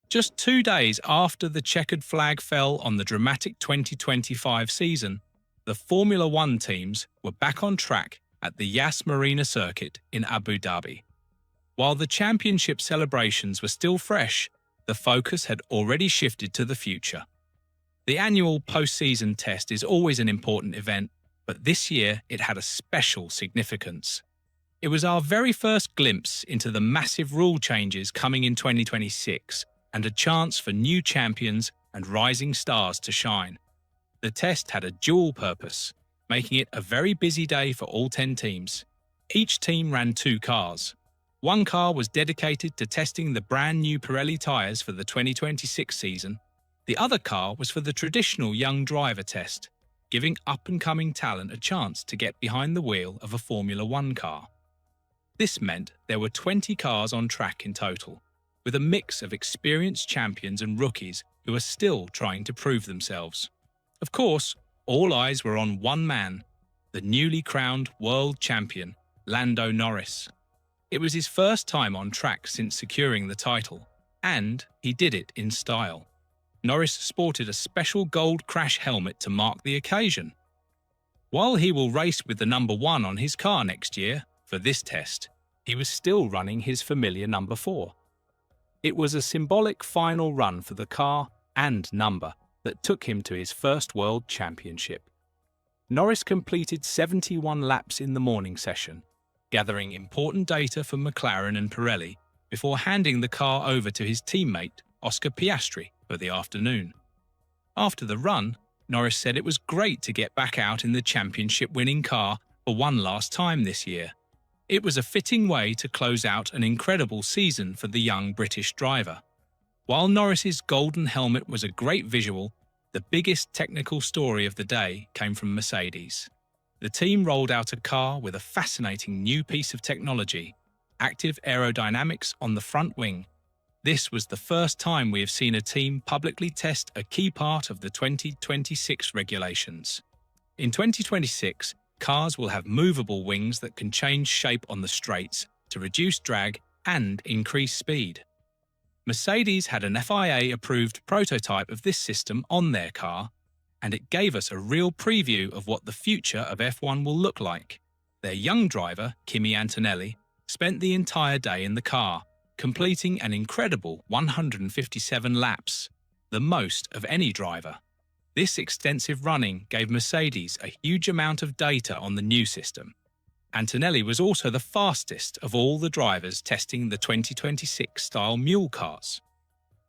Just 2 days after the checkered flag fell on the dramatic 2025 season, the Formula One teams were back on track at the Yas Marina circuit in Abu Dhabi. While the championship celebrations were still fresh, the focus had already shifted to the future. The annual post-season test is always an important event, but this year it had a special significance. It was our very first glimpse into the massive rule changes coming in 2026 and a chance for new champions and rising stars to shine. The test had a dual purpose, making it a very busy day for all 10 teams. Each team ran 2 cars. One car was dedicated to testing the brand new Pirelli tyres for the 2026 season. The other car was for the traditional young driver test, giving up-and-coming talent a chance to get behind the wheel of a Formula One car. This meant there were 20 cars on track in total, with a mix of experienced champions and rookies who are still trying to prove themselves. Of course, all eyes were on one man, the newly crowned world champion, Lando Norris. It was his first time on track since securing the title, and he did it in style. Norris sported a special gold crash helmet to mark the occasion. While he will race with the number 1 on his car next year, for this test, he was still running his familiar number 4. It was a symbolic final run for the car and number that took him to his first world championship. Norris completed 71 laps in the morning session, gathering important data from McLaren and Pirelli before handing the car over to his teammate, Oscar Piastri, for the afternoon. After the run, Norris said it was great to get back out in the championship-winning car for one last time this year. It was a fitting way to close out an incredible season for the young British driver. While Norris's golden helmet was a great visual, the biggest technical story of the day came from Mercedes. The team rolled out a car with a fascinating new piece of technology, active aerodynamics on the front wing. This was the first time we have seen a team publicly test a key part of the 2026 regulations. In 2026, cars will have movable wings that can change shape on the straights to reduce drag and increase speed. Mercedes had an FIA-approved prototype of this system on their car, and it gave us a real preview of what the future of F1 will look like. Their young driver, Kimi Antonelli, spent the entire day in the car, completing an incredible 157 laps, the most of any driver. This extensive running gave Mercedes a huge amount of data on the new system. Antonelli was also the fastest of all the drivers testing the 2026 style mule cars.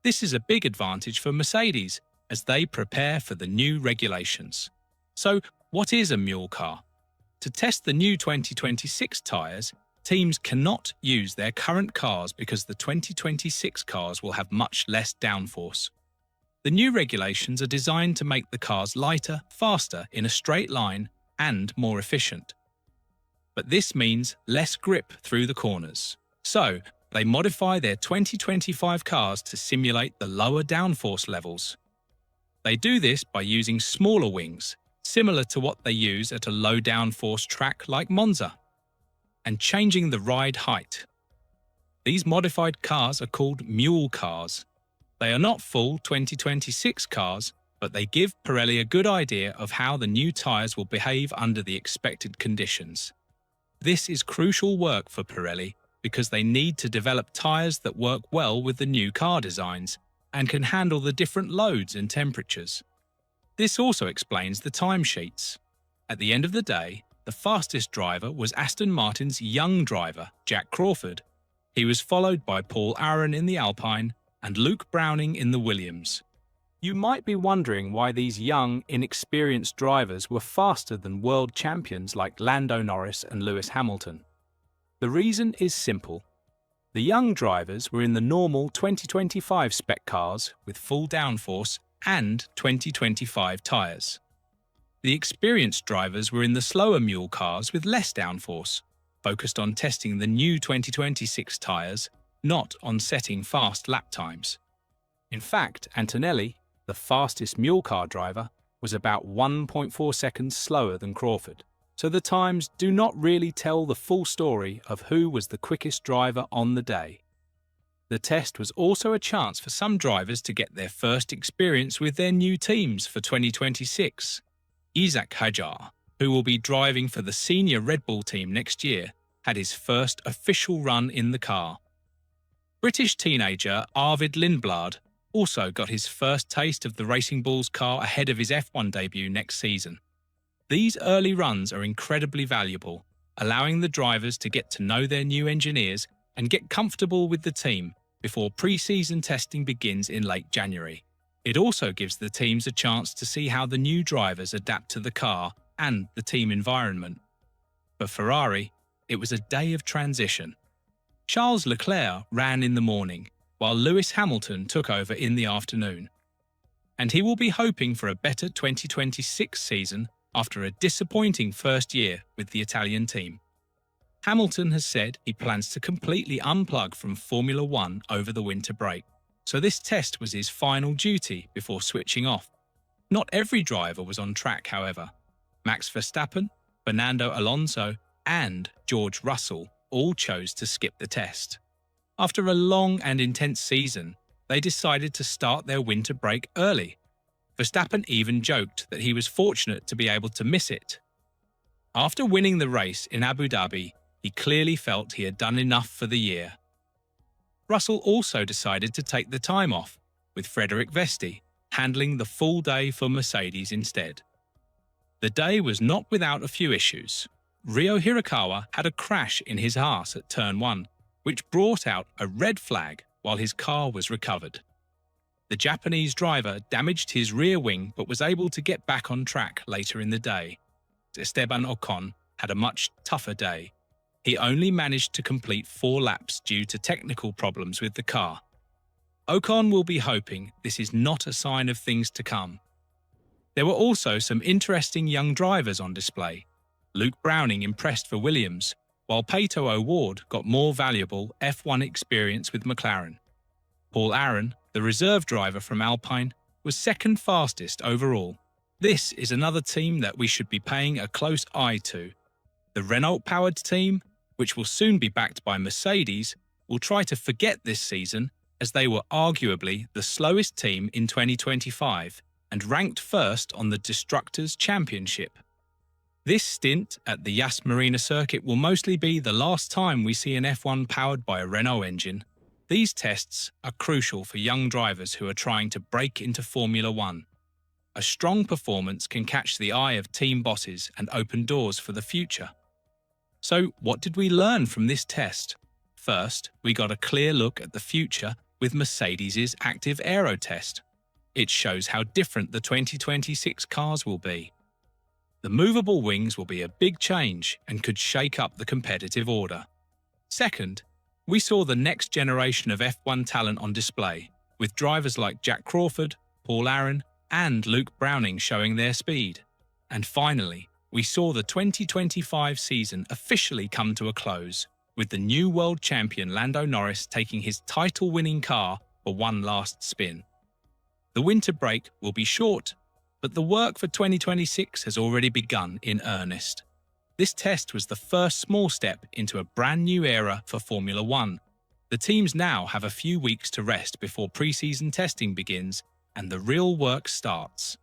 This is a big advantage for Mercedes as they prepare for the new regulations. So, what is a mule car? To test the new 2026 tyres, teams cannot use their current cars because the 2026 cars will have much less downforce. The new regulations are designed to make the cars lighter, faster in a straight line, and more efficient. But this means less grip through the corners. So, they modify their 2025 cars to simulate the lower downforce levels. They do this by using smaller wings, similar to what they use at a low downforce track like Monza, and changing the ride height. These modified cars are called mule cars. They are not full 2026 cars, but they give Pirelli a good idea of how the new tyres will behave under the expected conditions. This is crucial work for Pirelli because they need to develop tyres that work well with the new car designs and can handle the different loads and temperatures. This also explains the timesheets. At the end of the day, the fastest driver was Aston Martin's young driver, Jack Crawford. He was followed by Paul Aron in the Alpine and Luke Browning in the Williams. You might be wondering why these young, inexperienced drivers were faster than world champions like Lando Norris and Lewis Hamilton. The reason is simple. The young drivers were in the normal 2025 spec cars with full downforce and 2025 tyres. The experienced drivers were in the slower mule cars with less downforce, focused on testing the new 2026 tyres, not on setting fast lap times. In fact, Antonelli, the fastest mule car driver, was about 1.4 seconds slower than Crawford, so the times do not really tell the full story of who was the quickest driver on the day. The test was also a chance for some drivers to get their first experience with their new teams for 2026. Isaac Hadjar, who will be driving for the senior Red Bull team next year, had his first official run in the car. British teenager Arvid Lindblad also got his first taste of the Racing Bulls car ahead of his F1 debut next season. These early runs are incredibly valuable, allowing the drivers to get to know their new engineers and get comfortable with the team before pre-season testing begins in late January. It also gives the teams a chance to see how the new drivers adapt to the car and the team environment. For Ferrari, it was a day of transition. Charles Leclerc ran in the morning, while Lewis Hamilton took over in the afternoon. And he will be hoping for a better 2026 season after a disappointing first year with the Italian team. Hamilton has said he plans to completely unplug from Formula One over the winter break, so this test was his final duty before switching off. Not every driver was on track, however. Max Verstappen, Fernando Alonso, and George Russell all chose to skip the test. After a long and intense season, they decided to start their winter break early. Verstappen even joked that he was fortunate to be able to miss it. After winning the race in Abu Dhabi, he clearly felt he had done enough for the year. Russell also decided to take the time off, with Frederic Vesti handling the full day for Mercedes instead. The day was not without a few issues. Ryo Hirakawa had a crash in his Haas at Turn 1, which brought out a red flag while his car was recovered. The Japanese driver damaged his rear wing but was able to get back on track later in the day. Esteban Ocon had a much tougher day. He only managed to complete 4 laps due to technical problems with the car. Ocon will be hoping this is not a sign of things to come. There were also some interesting young drivers on display. Luke Browning impressed for Williams, while Pato O'Ward got more valuable F1 experience with McLaren. Paul Aron, the reserve driver from Alpine, was second fastest overall. This is another team that we should be paying a close eye to. The Renault-powered team, which will soon be backed by Mercedes, will try to forget this season as they were arguably the slowest team in 2025 and ranked first on the Destructors' Championship. This stint at the Yas Marina circuit will mostly be the last time we see an F1 powered by a Renault engine. These tests are crucial for young drivers who are trying to break into Formula One. A strong performance can catch the eye of team bosses and open doors for the future. So, what did we learn from this test? First, we got a clear look at the future with Mercedes' active aero test. It shows how different the 2026 cars will be. The movable wings will be a big change and could shake up the competitive order. Second, we saw the next generation of F1 talent on display, with drivers like Jack Crawford, Paul Aron, and Luke Browning showing their speed. And finally, we saw the 2025 season officially come to a close, with the new world champion Lando Norris taking his title-winning car for one last spin. The winter break will be short, but the work for 2026 has already begun in earnest. This test was the first small step into a brand new era for Formula One. The teams now have a few weeks to rest before pre-season testing begins and the real work starts.